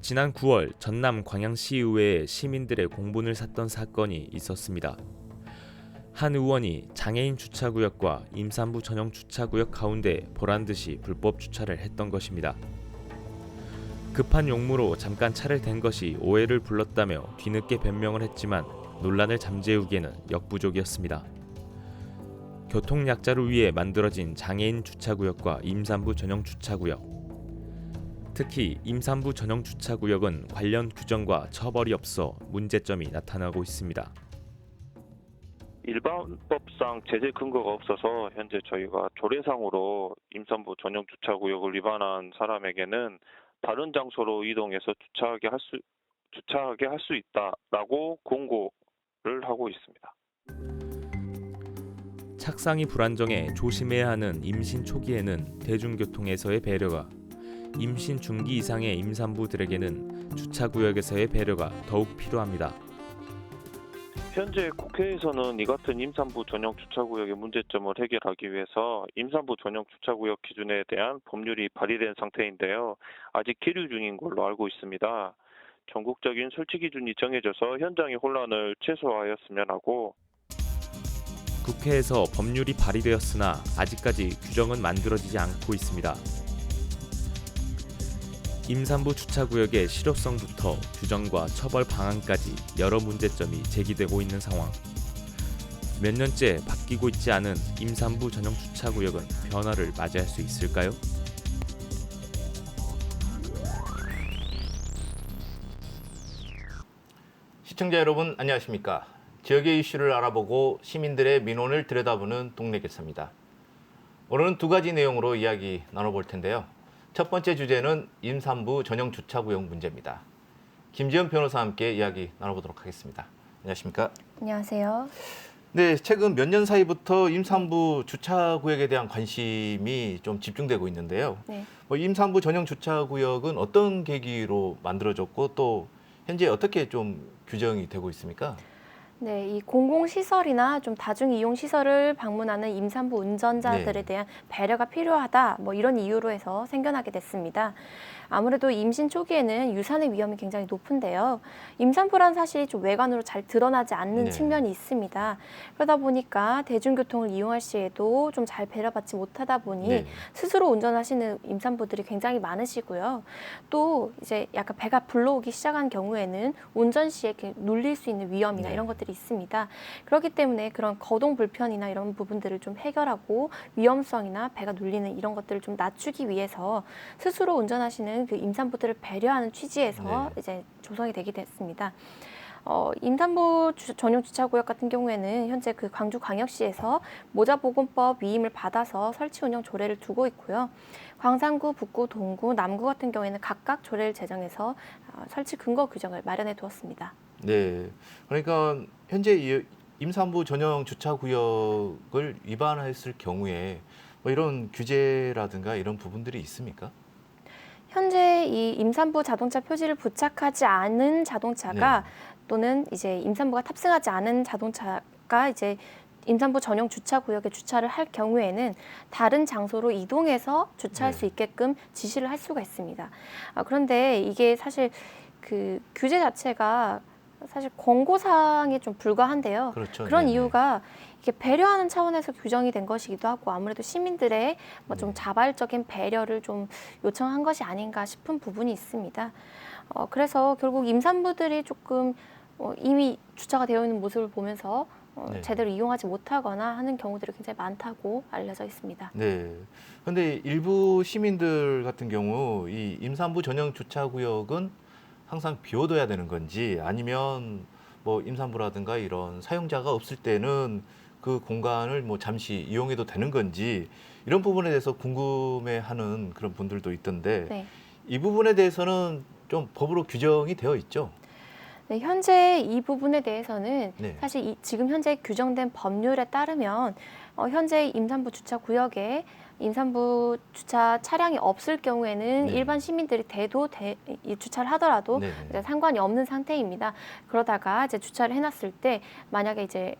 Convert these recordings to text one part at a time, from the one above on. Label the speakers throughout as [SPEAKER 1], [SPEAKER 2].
[SPEAKER 1] 지난 9월 전남 광양시의회에 시민들의 공분을 샀던 사건이 있었습니다. 한 의원이 장애인 주차구역과 임산부 전용 주차구역 가운데 보란듯이 불법 주차를 했던 것입니다. 급한 용무로 잠깐 차를 댄 것이 오해를 불렀다며 뒤늦게 변명을 했지만 논란을 잠재우기에는 역부족이었습니다. 교통약자를 위해 만들어진 장애인 주차구역과 임산부 전용 주차구역. 특히 임산부 전용 주차구역은 관련 규정과 처벌이 없어 문제점이 나타나고 있습니다.
[SPEAKER 2] 일반법상 제재 근거가 없어서 현재 저희가 조례상으로 임산부 전용 주차구역을 위반한 사람에게는 다른 장소로 이동해서 주차하게 할 수 있다라고 공고를 하고 있습니다.
[SPEAKER 1] 착상이 불안정해 조심해야 하는 임신 초기에는 대중교통에서의 배려가, 임신 중기 이상의 임산부들에게는 주차구역에서의 배려가 더욱 필요합니다.
[SPEAKER 2] 현재 국회에서는 이 같은 임산부 전용 주차구역의 문제점을 해결하기 위해서 임산부 전용 주차구역 기준에 대한 법률이 발의된 상태인데요. 아직 계류 중인 걸로 알고 있습니다. 전국적인 설치 기준이 정해져서 현장의 혼란을 최소화하였으면 하고,
[SPEAKER 1] 국회에서 법률이 발의되었으나 아직까지 규정은 만들어지지 않고 있습니다. 임산부 주차구역의 실효성부터 규정과 처벌 방안까지 여러 문제점이 제기되고 있는 상황. 몇 년째 바뀌고 있지 않은 임산부 전용 주차구역은 변화를 맞이할 수 있을까요?
[SPEAKER 3] 시청자 여러분 안녕하십니까? 지역의 이슈를 알아보고 시민들의 민원을 들여다보는 동네 개서입니다. 오늘은 두 가지 내용으로 이야기 나눠볼 텐데요. 첫 번째 주제는 임산부 전용 주차구역 문제입니다. 김지연 변호사와 함께 이야기 나눠보도록 하겠습니다. 안녕하십니까?
[SPEAKER 4] 안녕하세요.
[SPEAKER 3] 네, 최근 몇 년 사이부터 임산부 주차구역에 대한 관심이 좀 집중되고 있는데요.
[SPEAKER 4] 네.
[SPEAKER 3] 임산부 전용 주차구역은 어떤 계기로 만들어졌고 또 현재 어떻게 좀 규정이 되고 있습니까?
[SPEAKER 4] 네, 이 공공시설이나 좀 다중이용시설을 방문하는 임산부 운전자들에 대한 배려가 필요하다, 이런 이유로 해서 생겨나게 됐습니다. 아무래도 임신 초기에는 유산의 위험이 굉장히 높은데요. 임산부란 사실이 좀 외관으로 잘 드러나지 않는 측면이 있습니다. 그러다 보니까 대중교통을 이용할 시에도 좀 잘 배려받지 못하다 보니 스스로 운전하시는 임산부들이 굉장히 많으시고요. 또 이제 약간 배가 불러오기 시작한 경우에는 운전 시에 이렇게 눌릴 수 있는 위험이나 이런 것들이 있습니다. 그렇기 때문에 그런 거동 불편이나 이런 부분들을 좀 해결하고 위험성이나 배가 눌리는 이런 것들을 좀 낮추기 위해서 스스로 운전하시는 그 임산부들을 배려하는 취지에서 이제 조성이 되게 됐습니다. 임산부 전용 주차구역 같은 경우에는 현재 그 광주광역시에서 모자보건법 위임을 받아서 설치 운영 조례를 두고 있고요. 광산구, 북구, 동구, 남구 같은 경우에는 각각 조례를 제정해서 설치 근거 규정을 마련해 두었습니다.
[SPEAKER 3] 네, 그러니까 현재 임산부 전용 주차구역을 위반했을 경우에 이런 규제라든가 이런 부분들이 있습니까?
[SPEAKER 4] 현재 이 임산부 자동차 표지를 부착하지 않은 자동차가 또는 이제 임산부가 탑승하지 않은 자동차가 이제 임산부 전용 주차구역에 주차를 할 경우에는 다른 장소로 이동해서 주차할 수 있게끔 지시를 할 수가 있습니다. 그런데 이게 사실 그 규제 자체가 사실 권고사항에 좀 불과한데요.
[SPEAKER 3] 그렇죠.
[SPEAKER 4] 그런 이유가 이게 배려하는 차원에서 규정이 된 것이기도 하고 아무래도 시민들의 좀 자발적인 배려를 좀 요청한 것이 아닌가 싶은 부분이 있습니다. 그래서 결국 임산부들이 조금 이미 주차가 되어 있는 모습을 보면서 제대로 이용하지 못하거나 하는 경우들이 굉장히 많다고 알려져 있습니다.
[SPEAKER 3] 네. 그런데 일부 시민들 같은 경우 이 임산부 전용 주차구역은 항상 비워둬야 되는 건지 아니면 임산부라든가 이런 사용자가 없을 때는 그 공간을 잠시 이용해도 되는 건지 이런 부분에 대해서 궁금해하는 그런 분들도 있던데 이 부분에 대해서는 좀 법으로 규정이 되어 있죠?
[SPEAKER 4] 네, 현재 이 부분에 대해서는 사실 지금 현재 규정된 법률에 따르면 현재 임산부 주차 구역에 임산부 주차 차량이 없을 경우에는 일반 시민들이 주차를 하더라도 이제 상관이 없는 상태입니다. 그러다가 이제 주차를 해놨을 때 만약에 이제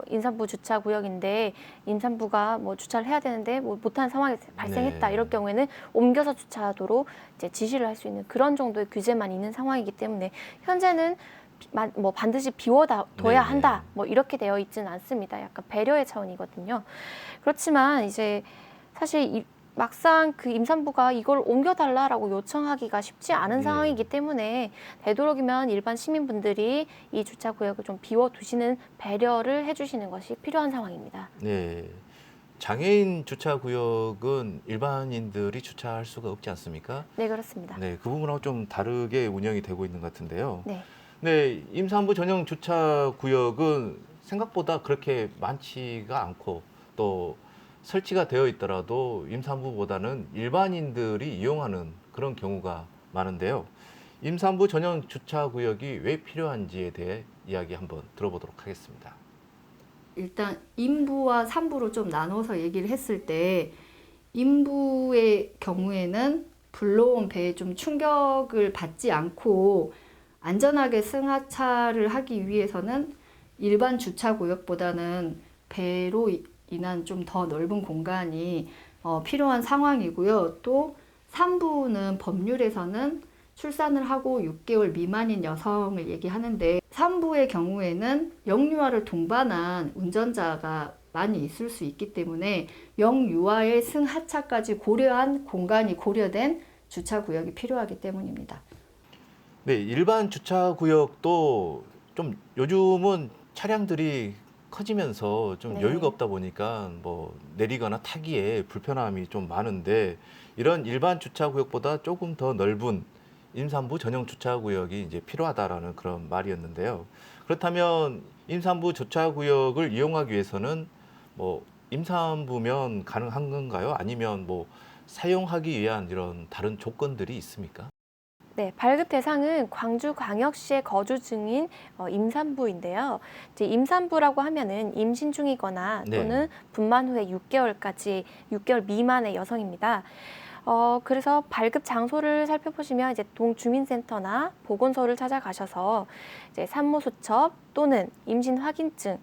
[SPEAKER 4] 임산부 주차 구역인데 임산부가 뭐 주차를 해야 되는데 뭐 못하는 상황이 발생했다.
[SPEAKER 3] 네.
[SPEAKER 4] 이럴 경우에는 옮겨서 주차하도록 이제 지시를 할 수 있는 그런 정도의 규제만 있는 상황이기 때문에 현재는 뭐 반드시 비워둬야
[SPEAKER 3] 네네.
[SPEAKER 4] 한다. 뭐 이렇게 되어 있지는 않습니다. 약간 배려의 차원이거든요. 그렇지만 이제 사실 막상 그 임산부가 이걸 옮겨달라라고 요청하기가 쉽지 않은
[SPEAKER 3] 네.
[SPEAKER 4] 상황이기 때문에 되도록이면 일반 시민분들이 이 주차 구역을 좀 비워두시는 배려를 해주시는 것이 필요한 상황입니다.
[SPEAKER 3] 네. 장애인 주차 구역은 일반인들이 주차할 수가 없지 않습니까?
[SPEAKER 4] 네, 그렇습니다.
[SPEAKER 3] 네, 그 부분하고 좀 다르게 운영이 되고 있는 것 같은데요.
[SPEAKER 4] 네.
[SPEAKER 3] 네, 임산부 전용 주차 구역은 생각보다 그렇게 많지가 않고 또 설치가 되어 있더라도 임산부보다는 일반인들이 이용하는 그런 경우가 많은데요. 임산부 전용 주차 구역이 왜 필요한지에 대해 이야기 한번 들어보도록 하겠습니다.
[SPEAKER 5] 일단 임부와 산부로 좀 나눠서 얘기를 했을 때 임부의 경우에는 불러온 배에 좀 충격을 받지 않고 안전하게 승하차를 하기 위해서는 일반 주차 구역보다는 배로 인한 좀 더 넓은 공간이 필요한 상황이고요. 또 산부는 법률에서는 출산을 하고 6개월 미만인 여성을 얘기하는데 산부의 경우에는 영유아를 동반한 운전자가 많이 있을 수 있기 때문에 영유아의 승하차까지 고려한 공간이 고려된 주차 구역이 필요하기 때문입니다.
[SPEAKER 3] 네, 일반 주차 구역도 좀 요즘은 차량들이 커지면서 좀
[SPEAKER 4] 네.
[SPEAKER 3] 여유가 없다 보니까 뭐 내리거나 타기에 불편함이 좀 많은데 이런 일반 주차 구역보다 조금 더 넓은 임산부 전용 주차 구역이 이제 필요하다라는 그런 말이었는데요. 그렇다면 임산부 주차 구역을 이용하기 위해서는 뭐 임산부면 가능한 건가요? 아니면 뭐 사용하기 위한 이런 다른 조건들이 있습니까?
[SPEAKER 4] 네, 발급 대상은 광주광역시에 거주 중인 임산부인데요. 이제 임산부라고 하면은 임신 중이거나
[SPEAKER 3] 네.
[SPEAKER 4] 또는 분만 후에 6개월 미만의 여성입니다. 그래서 발급 장소를 살펴보시면 이제 동주민센터나 보건소를 찾아가셔서 이제 산모수첩 또는 임신 확인증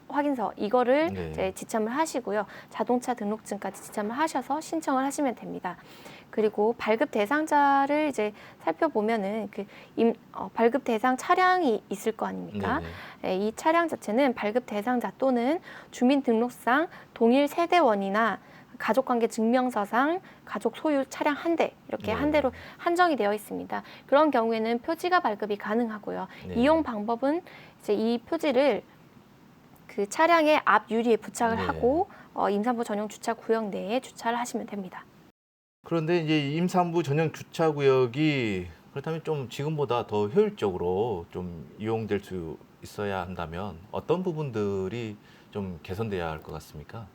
[SPEAKER 4] 확인서 이거를
[SPEAKER 3] 네.
[SPEAKER 4] 이제 지참을 하시고요. 자동차 등록증까지 지참을 하셔서 신청을 하시면 됩니다. 그리고 발급 대상자를 이제 살펴보면은 발급 대상 차량이 있을 거 아닙니까?
[SPEAKER 3] 네네.
[SPEAKER 4] 이 차량 자체는 발급 대상자 또는 주민등록상 동일 세대원이나 가족관계 증명서상 가족 소유 차량 한 대 이렇게
[SPEAKER 3] 네.
[SPEAKER 4] 한 대로 한정이 되어 있습니다. 그런 경우에는 표지가 발급이 가능하고요.
[SPEAKER 3] 네.
[SPEAKER 4] 이용 방법은 이제 이 표지를 그 차량의 앞 유리에 부착을
[SPEAKER 3] 네.
[SPEAKER 4] 하고 임산부 전용 주차 구역 내에 주차를 하시면 됩니다.
[SPEAKER 3] 그런데 이제 임산부 전용 주차 구역이 그렇다면 좀 지금보다 더 효율적으로 좀 이용될 수 있어야 한다면 어떤 부분들이 좀 개선돼야 할 것 같습니까?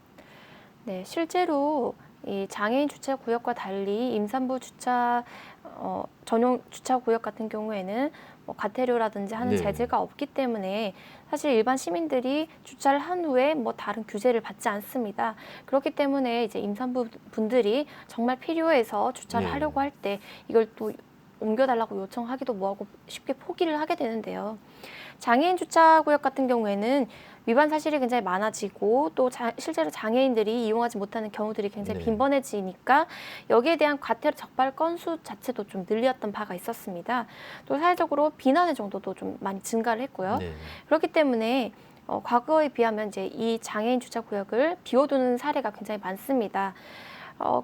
[SPEAKER 4] 네, 실제로 이 장애인 주차 구역과 달리 임산부 주차 전용 주차 구역 같은 경우에는 뭐 가태료라든지 하는
[SPEAKER 3] 네.
[SPEAKER 4] 제재가 없기 때문에 사실 일반 시민들이 주차를 한 후에 뭐 다른 규제를 받지 않습니다. 그렇기 때문에 이제 임산부 분들이 정말 필요해서 주차를
[SPEAKER 3] 네.
[SPEAKER 4] 하려고 할 때 이걸 또 옮겨달라고 요청하기도 뭐하고 쉽게 포기를 하게 되는데요. 장애인 주차 구역 같은 경우에는 위반 사실이 굉장히 많아지고 또 실제로 장애인들이 이용하지 못하는 경우들이 굉장히
[SPEAKER 3] 네.
[SPEAKER 4] 빈번해지니까 여기에 대한 과태료 적발 건수 자체도 좀 늘렸던 바가 있었습니다. 또 사회적으로 비난의 정도도 좀 많이 증가를 했고요.
[SPEAKER 3] 네.
[SPEAKER 4] 그렇기 때문에 과거에 비하면 이제 이 장애인 주차 구역을 비워두는 사례가 굉장히 많습니다.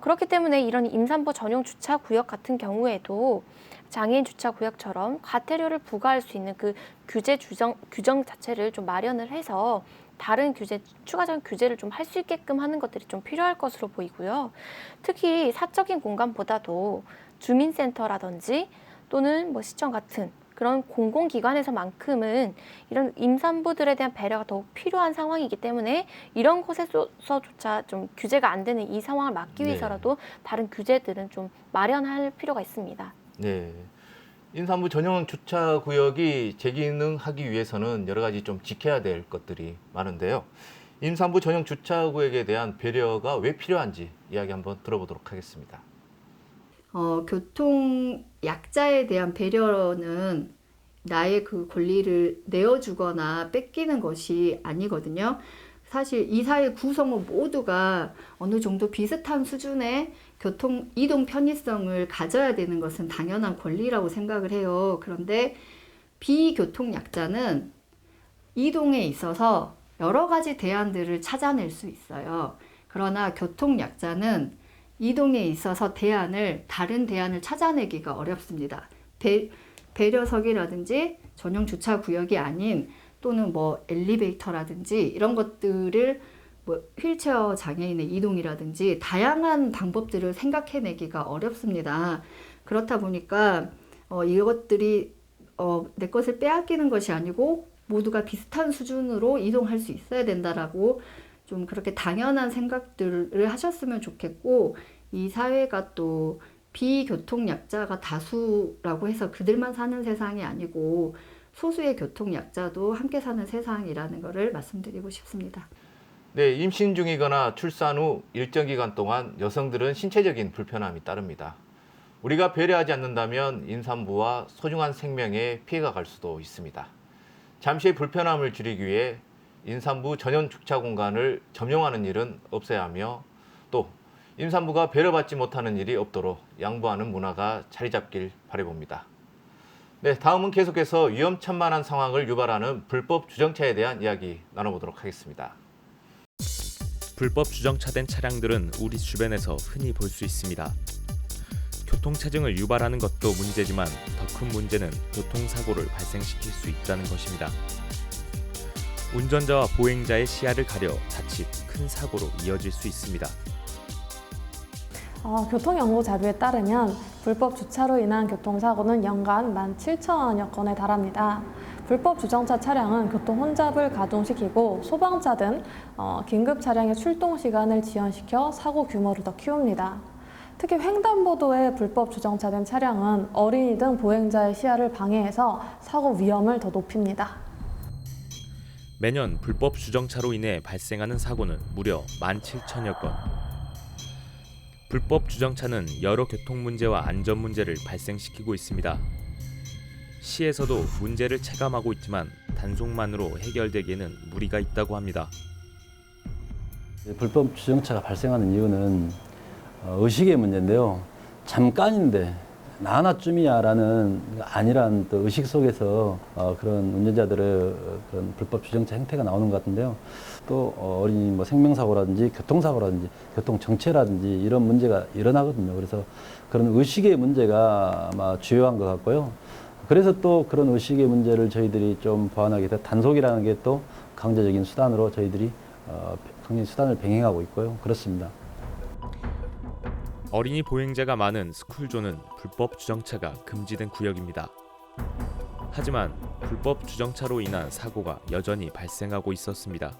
[SPEAKER 4] 그렇기 때문에 이런 임산부 전용 주차 구역 같은 경우에도 장애인 주차 구역처럼 과태료를 부과할 수 있는 그 규정 자체를 좀 마련을 해서 다른 추가적인 규제를 좀 할 수 있게끔 하는 것들이 좀 필요할 것으로 보이고요. 특히 사적인 공간보다도 주민센터라든지 또는 뭐 시청 같은 그런 공공기관에서만큼은 이런 임산부들에 대한 배려가 더욱 필요한 상황이기 때문에 이런 곳에서조차 좀 규제가 안 되는 이 상황을 막기
[SPEAKER 3] 네.
[SPEAKER 4] 위해서라도 다른 규제들은 좀 마련할 필요가 있습니다.
[SPEAKER 3] 네. 임산부 전용 주차 구역이 재기능하기 위해서는 여러 가지 좀 지켜야 될 것들이 많은데요. 임산부 전용 주차 구역에 대한 배려가 왜 필요한지 이야기 한번 들어보도록 하겠습니다.
[SPEAKER 5] 교통 약자에 대한 배려는 나의 그 권리를 내어주거나 뺏기는 것이 아니거든요. 사실 이 사회 구성원 모두가 어느 정도 비슷한 수준의 교통 이동 편의성을 가져야 되는 것은 당연한 권리라고 생각을 해요. 그런데 비교통약자는 이동에 있어서 여러 가지 대안들을 찾아낼 수 있어요. 그러나 교통약자는 이동에 있어서 다른 대안을 찾아내기가 어렵습니다. 배려석이라든지 전용 주차 구역이 아닌 또는 뭐 엘리베이터라든지 이런 것들을 뭐 휠체어 장애인의 이동이라든지 다양한 방법들을 생각해내기가 어렵습니다. 그렇다 보니까 이것들이 내 것을 빼앗기는 것이 아니고 모두가 비슷한 수준으로 이동할 수 있어야 된다라고 좀 그렇게 당연한 생각들을 하셨으면 좋겠고, 이 사회가 또 비교통약자가 다수라고 해서 그들만 사는 세상이 아니고 소수의 교통약자도 함께 사는 세상이라는 것을 말씀드리고 싶습니다.
[SPEAKER 3] 네, 임신 중이거나 출산 후 일정 기간 동안 여성들은 신체적인 불편함이 따릅니다. 우리가 배려하지 않는다면 임산부와 소중한 생명에 피해가 갈 수도 있습니다. 잠시의 불편함을 줄이기 위해 임산부 전용 주차 공간을 점용하는 일은 없어야 하며, 또 임산부가 배려받지 못하는 일이 없도록 양보하는 문화가 자리 잡길 바라봅니다. 네, 다음은 계속해서 위험천만한 상황을 유발하는 불법 주정차에 대한 이야기 나눠보도록 하겠습니다.
[SPEAKER 1] 불법 주정차된 차량들은 우리 주변에서 흔히 볼 수 있습니다. 교통체증을 유발하는 것도 문제지만 더 큰 문제는 교통사고를 발생시킬 수 있다는 것입니다. 운전자와 보행자의 시야를 가려 자칫 큰 사고로 이어질 수 있습니다.
[SPEAKER 6] 교통연구 자료에 따르면 불법 주차로 인한 교통사고는 연간 17,000여 건에 달합니다. 불법 주정차 차량은 교통 혼잡을 가중시키고 소방차 등 긴급 차량의 출동 시간을 지연시켜 사고 규모를 더 키웁니다. 특히 횡단보도에 불법 주정차된 차량은 어린이 등 보행자의 시야를 방해해서 사고 위험을 더 높입니다.
[SPEAKER 1] 매년 불법 주정차로 인해 발생하는 사고는 무려 17,000여 건. 불법 주정차는 여러 교통 문제와 안전 문제를 발생시키고 있습니다. 시에서도 문제를 체감하고 있지만 단속만으로 해결되기에는 무리가 있다고 합니다.
[SPEAKER 7] 불법 주정차가 발생하는 이유는 의식의 문제인데요. 잠깐인데 나 하나쯤이야 라는 안일한 또 의식 속에서 그런 운전자들의 그런 불법 주정차 행태가 나오는 것 같은데요. 또 어린이 뭐 생명사고라든지 교통사고라든지 교통정체라든지 이런 문제가 일어나거든요. 그래서 그런 의식의 문제가 아마 주요한 것 같고요. 그래서 또 그런 의식의 문제를 저희들이 좀 보완하기 위해서 단속이라는 게 또 강제적인 수단으로 저희들이 강제 수단을 병행하고 있고요. 그렇습니다.
[SPEAKER 1] 어린이 보행자가 많은 스쿨존은 불법 주정차가 금지된 구역입니다. 하지만 불법 주정차로 인한 사고가 여전히 발생하고 있었습니다.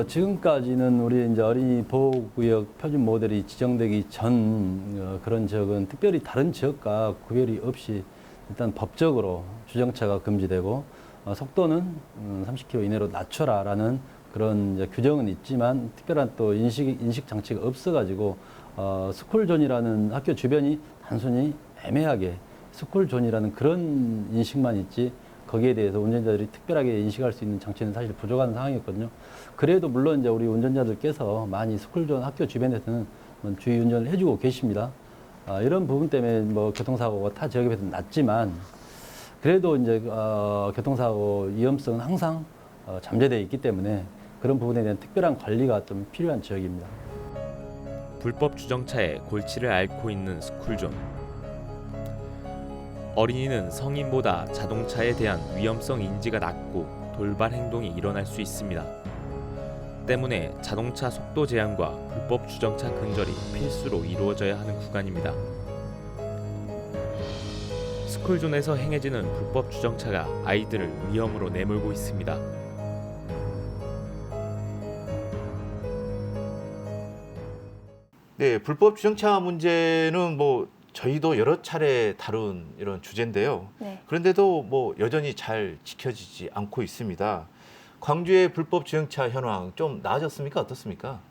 [SPEAKER 7] 지금까지는 우리 이제 어린이 보호구역 표준 모델이 지정되기 전 그런 지역은 특별히 다른 지역과 구별이 없이 일단 법적으로 주정차가 금지되고 속도는 30km 이내로 낮춰라라는 그런 이제 규정은 있지만 특별한 또 인식 장치가 없어가지고 스쿨존이라는 학교 주변이 단순히 애매하게 스쿨존이라는 그런 인식만 있지 거기에 대해서 운전자들이 특별하게 인식할 수 있는 장치는 사실 부족한 상황이었거든요. 그래도 물론 이제 우리 운전자들께서 많이 스쿨존 학교 주변에서는 주의 운전을 해주고 계십니다. 이런 부분 때문에 뭐 교통사고가 타 지역에 비해서 낮지만 그래도 이제 교통사고 위험성은 항상 잠재되어 있기 때문에 그런 부분에 대한 특별한 관리가 좀 필요한 지역입니다.
[SPEAKER 1] 불법 주정차에 골치를 앓고 있는 스쿨존. 어린이는 성인보다 자동차에 대한 위험성 인지가 낮고 돌발 행동이 일어날 수 있습니다. 때문에 자동차 속도 제한과 불법 주정차 근절이 필수로 이루어져야 하는 구간입니다. 스쿨존에서 행해지는 불법 주정차가 아이들을 위험으로 내몰고 있습니다.
[SPEAKER 3] 네, 불법 주정차 문제는 뭐 저희도 여러 차례 다룬 이런 주제인데요.
[SPEAKER 4] 네.
[SPEAKER 3] 그런데도 뭐 여전히 잘 지켜지지 않고 있습니다. 광주의 불법 주정차 현황 좀 나아졌습니까? 어떻습니까?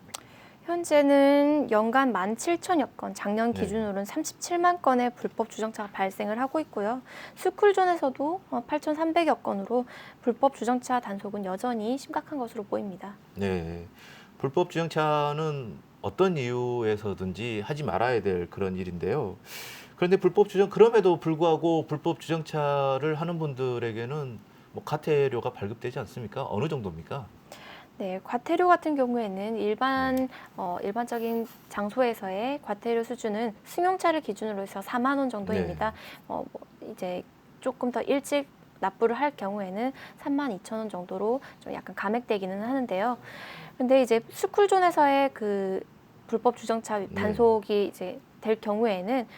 [SPEAKER 4] 현재는 연간 17,000여 건, 작년
[SPEAKER 3] 네.
[SPEAKER 4] 기준으로는 37만 건의 불법 주정차가 발생을 하고 있고요. 스쿨존에서도 8,300여 건으로 불법 주정차 단속은 여전히 심각한 것으로 보입니다.
[SPEAKER 3] 네. 불법 주정차는 어떤 이유에서든지 하지 말아야 될 그런 일인데요. 그런데 그럼에도 불구하고 불법 주정차를 하는 분들에게는 뭐 과태료가 발급되지 않습니까? 어느 정도입니까?
[SPEAKER 4] 네, 과태료 같은 경우에는 일반적인 장소에서의 과태료 수준은 승용차를 기준으로 해서 4만 원 정도입니다. 이제 조금 더 일찍 납부를 할 경우에는 3만 2천 원 정도로 좀 약간 감액되기는 하는데요. 근데 이제 스쿨존에서의 그 불법 주정차 단속이 이제 될 경우에는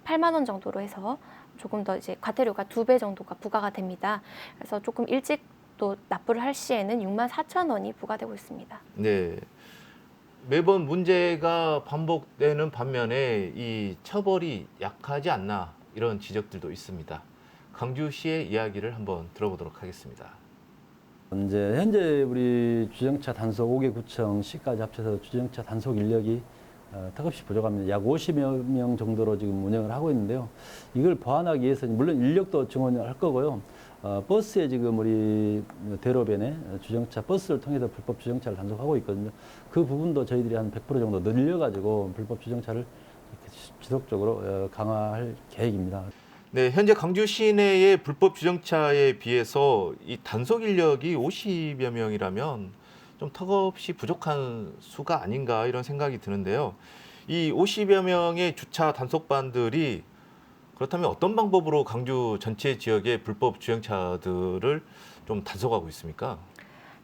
[SPEAKER 4] 8만 원 정도로 해서 조금 더 이제 과태료가 2배 정도가 부과가 됩니다. 그래서 조금 일찍 또 납부를 할 시에는 6만 4천 원이 부과되고 있습니다.
[SPEAKER 3] 네. 매번 문제가 반복되는 반면에 이 처벌이 약하지 않나 이런 지적들도 있습니다. 광주시의 이야기를 한번 들어보도록 하겠습니다.
[SPEAKER 7] 이제 현재 우리 주정차 단속 5개 구청 시까지 합쳐서 주정차 단속 인력이 턱없이 부족합니다. 약 50여 명 정도로 지금 운영을 하고 있는데요. 이걸 보완하기 위해서 물론 인력도 증원을 할 거고요. 버스에 지금 우리 대로변에 주정차 버스를 통해서 불법 주정차를 단속하고 있거든요. 그 부분도 저희들이 한 100% 정도 늘려가지고 불법 주정차를 지속적으로 강화할 계획입니다.
[SPEAKER 3] 네, 현재 광주 시내의 불법 주정차에 비해서 이 단속 인력이 50여 명이라면 좀 턱없이 부족한 수가 아닌가 이런 생각이 드는데요. 이 50여 명의 주차 단속반들이 그렇다면 어떤 방법으로 광주 전체 지역의 불법 주정차들을 좀 단속하고 있습니까?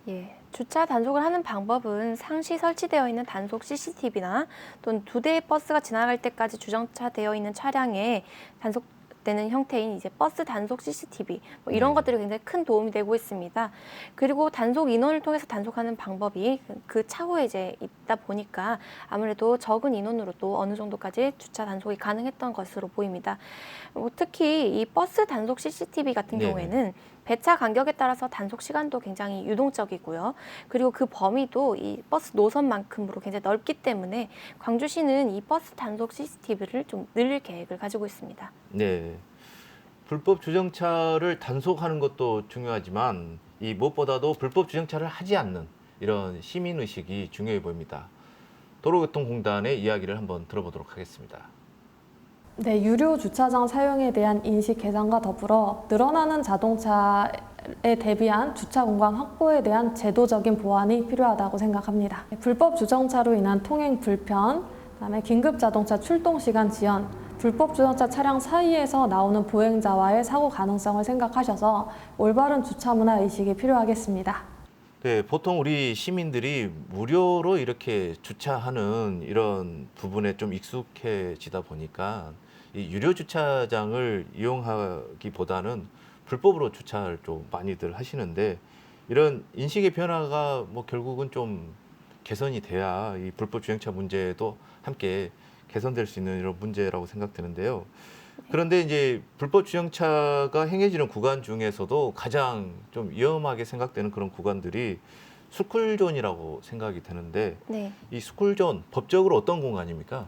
[SPEAKER 4] 예, 주차 단속을 하는 방법은 상시 설치되어 있는 단속 CCTV나 또는 2대의 버스가 지나갈 때까지 주정차되어 있는 차량에 단속되는 형태인 이제 버스 단속 CCTV 뭐 이런 것들이 굉장히 큰 도움이 되고 있습니다. 그리고 단속 인원을 통해서 단속하는 방법이 그 차후에 이제 있다 보니까 아무래도 적은 인원으로도 어느 정도까지 주차 단속이 가능했던 것으로 보입니다. 특히 이 버스 단속 CCTV 같은
[SPEAKER 3] 네네.
[SPEAKER 4] 경우에는 배차 간격에 따라서 단속 시간도 굉장히 유동적이고요. 그리고 그 범위도 이 버스 노선만큼으로 굉장히 넓기 때문에 광주시는 이 버스 단속 CCTV를 좀 늘릴 계획을 가지고 있습니다.
[SPEAKER 3] 네. 불법 주정차를 단속하는 것도 중요하지만 이 무엇보다도 불법 주정차를 하지 않는 이런 시민 의식이 중요해 보입니다. 도로교통공단의 이야기를 한번 들어보도록 하겠습니다.
[SPEAKER 6] 네, 유료 주차장 사용에 대한 인식 개선과 더불어 늘어나는 자동차에 대비한 주차 공간 확보에 대한 제도적인 보완이 필요하다고 생각합니다. 불법 주정차로 인한 통행 불편, 그다음에 긴급 자동차 출동 시간 지연, 불법 주정차 차량 사이에서 나오는 보행자와의 사고 가능성을 생각하셔서 올바른 주차 문화 의식이 필요하겠습니다.
[SPEAKER 3] 네, 보통 우리 시민들이 무료로 이렇게 주차하는 이런 부분에 좀 익숙해지다 보니까 이 유료 주차장을 이용하기보다는 불법으로 주차를 좀 많이들 하시는데 이런 인식의 변화가 뭐 결국은 좀 개선이 돼야 이 불법 주행차 문제도 함께 개선될 수 있는 이런 문제라고 생각되는데요. 그런데 이제 불법 주행차가 행해지는 구간 중에서도 가장 좀 위험하게 생각되는 그런 구간들이 스쿨존이라고 생각이 되는데
[SPEAKER 4] 네.
[SPEAKER 3] 이 스쿨존 법적으로 어떤 공간입니까?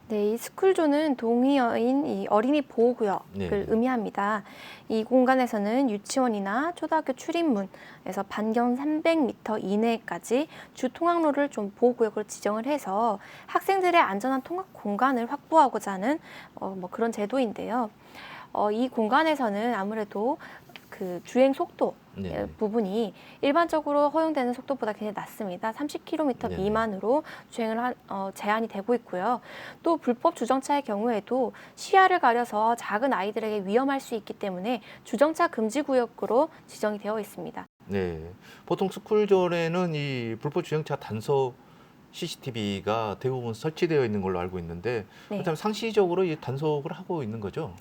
[SPEAKER 4] 네, 이 스쿨존은 동의어인 이 어린이 보호구역을
[SPEAKER 3] 네.
[SPEAKER 4] 의미합니다. 이 공간에서는 유치원이나 초등학교 출입문에서 반경 300m 이내까지 주 통학로를 좀 보호구역으로 지정을 해서 학생들의 안전한 통학 공간을 확보하고자 하는 뭐 그런 제도인데요. 이 공간에서는 아무래도 그 주행 속도
[SPEAKER 3] 네.
[SPEAKER 4] 부분이 일반적으로 허용되는 속도보다 굉장히 낮습니다. 30km
[SPEAKER 3] 네네.
[SPEAKER 4] 미만으로 주행을 제한이 되고 있고요. 또 불법 주정차의 경우에도 시야를 가려서 작은 아이들에게 위험할 수 있기 때문에 주정차 금지 구역으로 지정이 되어 있습니다.
[SPEAKER 3] 네. 보통 스쿨존에는 이 불법 주행차 단속 CCTV가 대부분 설치되어 있는 걸로 알고 있는데
[SPEAKER 4] 네.
[SPEAKER 3] 그렇다면 상시적으로 이 단속을 하고 있는 거죠?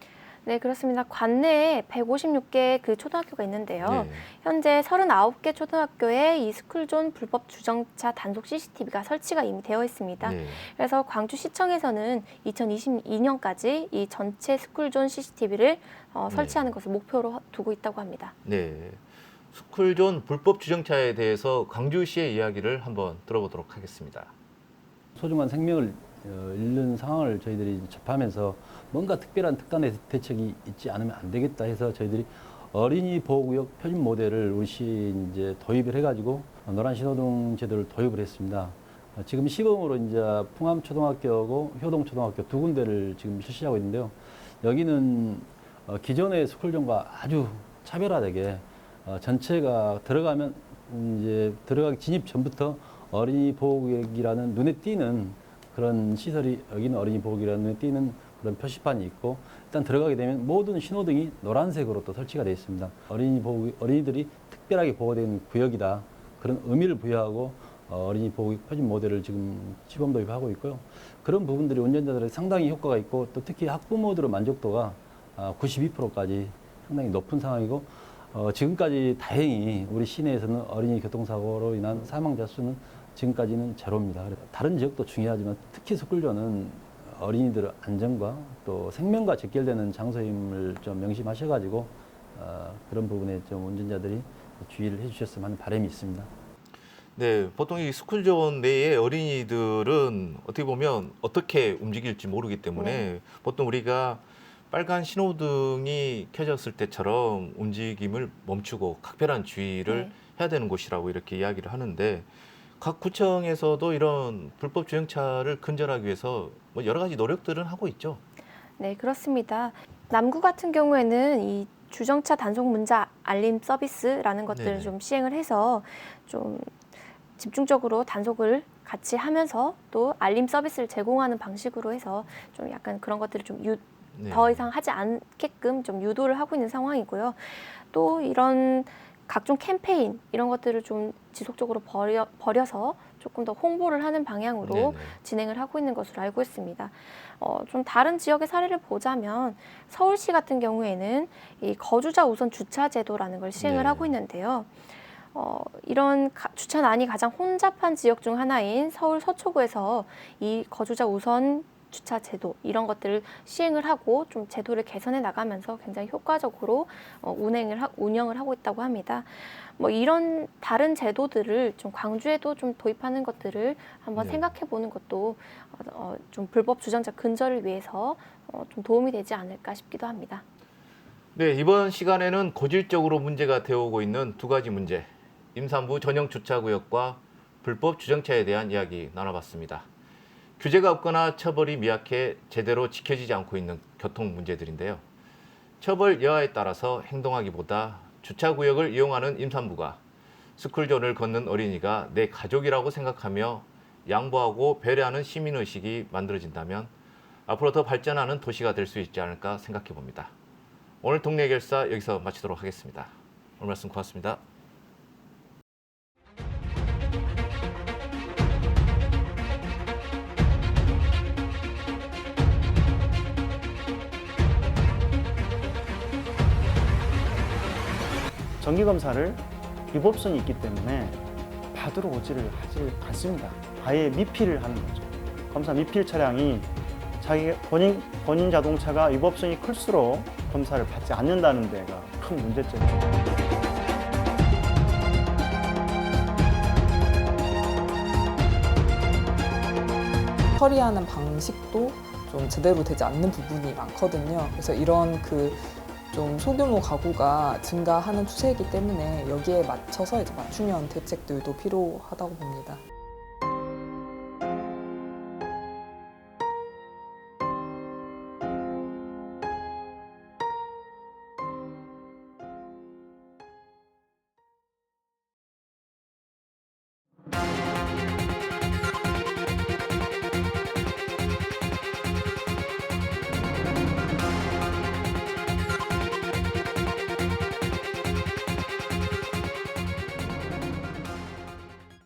[SPEAKER 4] 네, 그렇습니다. 관내에 156개 그 초등학교가 있는데요.
[SPEAKER 3] 네.
[SPEAKER 4] 현재 39개 초등학교에 이 스쿨존 불법 주정차 단속 CCTV가 설치가 이미 되어 있습니다.
[SPEAKER 3] 네.
[SPEAKER 4] 그래서 광주시청에서는 2022년까지 이 전체 스쿨존 CCTV를 설치하는 것을 목표로 두고 있다고 합니다.
[SPEAKER 3] 네. 스쿨존 불법 주정차에 대해서 광주시의 이야기를 한번 들어보도록 하겠습니다.
[SPEAKER 7] 소중한 생명을 잃는 상황을 저희들이 접하면서 뭔가 특별한 특단의 대책이 있지 않으면 안 되겠다 해서 저희들이 어린이 보호구역 표준 모델을 우리 시에 이제 도입을 해가지고 노란 신호등 제도를 도입을 했습니다. 지금 시범으로 이제 풍암초등학교하고 효동초등학교 두 군데를 지금 실시하고 있는데요. 여기는 기존의 스쿨존과 아주 차별화되게 전체가 들어가면 이제 들어가기 진입 전부터 어린이 보호구역이라는 눈에 띄는 그런 시설이 여기는 어린이 보호구역이라는 눈에 띄는 그런 표시판이 있고 일단 들어가게 되면 모든 신호등이 노란색으로 또 설치가 되어 있습니다. 어린이들이 특별하게 보호된 구역이다. 그런 의미를 부여하고 어린이 보호구역 표준 모델을 지금 시범 도입하고 있고요. 그런 부분들이 운전자들에게 상당히 효과가 있고 또 특히 학부모들의 만족도가 92%까지 상당히 높은 상황이고 지금까지 다행히 우리 시내에서는 어린이 교통사고로 인한 사망자 수는 지금까지는 제로입니다. 다른 지역도 중요하지만 특히 스쿨존은 어린이들 안전과 또 생명과 직결되는 장소임을 좀 명심하셔가지고 그런 부분에 좀 운전자들이 주의를 해주셨으면 하는 바람이 있습니다.
[SPEAKER 3] 네, 보통 이 스쿨존 내의 어린이들은 어떻게 보면 어떻게 움직일지 모르기 때문에 보통 우리가 빨간 신호등이 켜졌을 때처럼 움직임을 멈추고 각별한 주의를 해야 되는 곳이라고 이렇게 이야기를 하는데 각 구청에서도 이런 불법 주행차를 근절하기 위해서 뭐 여러 가지 노력들은 하고 있죠.
[SPEAKER 4] 네, 그렇습니다. 남구 같은 경우에는 이 주정차 단속 문자 알림 서비스라는 것들을
[SPEAKER 3] 네네.
[SPEAKER 4] 좀 시행을 해서 좀 집중적으로 단속을 같이 하면서 또 알림 서비스를 제공하는 방식으로 해서 좀 약간 그런 것들을 좀 더 이상 하지 않게끔 좀 유도를 하고 있는 상황이고요. 또 이런 각종 캠페인 이런 것들을 좀 지속적으로 벌여서 조금 더 홍보를 하는 방향으로
[SPEAKER 3] 네네.
[SPEAKER 4] 진행을 하고 있는 것으로 알고 있습니다. 좀 다른 지역의 사례를 보자면 서울시 같은 경우에는 이 거주자 우선 주차 제도라는 걸 시행을
[SPEAKER 3] 네.
[SPEAKER 4] 하고 있는데요. 이런 주차난이 가장 혼잡한 지역 중 하나인 서울 서초구에서 이 거주자 우선 주차 제도 이런 것들을 시행을 하고 좀 제도를 개선해 나가면서 굉장히 효과적으로 운영을 하고 있다고 합니다. 뭐 이런 다른 제도들을 좀 광주에도 좀 도입하는 것들을 한번
[SPEAKER 3] 네.
[SPEAKER 4] 생각해 보는 것도 좀 불법 주정차 근절을 위해서 좀 도움이 되지 않을까 싶기도 합니다.
[SPEAKER 3] 네, 이번 시간에는 고질적으로 문제가 되어오고 있는 두 가지 문제, 임산부 전용 주차구역과 불법 주정차에 대한 이야기 나눠봤습니다. 규제가 없거나 처벌이 미약해 제대로 지켜지지 않고 있는 교통 문제들인데요. 처벌 여하에 따라서 행동하기보다 주차구역을 이용하는 임산부가 스쿨존을 걷는 어린이가 내 가족이라고 생각하며 양보하고 배려하는 시민의식이 만들어진다면 앞으로 더 발전하는 도시가 될 수 있지 않을까 생각해 봅니다. 오늘 동네 해결사 여기서 마치도록 하겠습니다. 오늘 말씀 고맙습니다.
[SPEAKER 8] 정기검사를 위법성이 있기 때문에 받으러 오지를 하지 않습니다. 아예 미필을 하는 거죠. 검사 미필 차량이 자기 본인 자동차가 위법성이 클수록 검사를 받지 않는다는 데가 큰 문제점입니다.
[SPEAKER 9] 처리하는 방식도 좀 제대로 되지 않는 부분이 많거든요. 그래서 이런 좀 소규모 가구가 증가하는 추세이기 때문에 여기에 맞춰서 이제 맞춤형 대책들도 필요하다고 봅니다.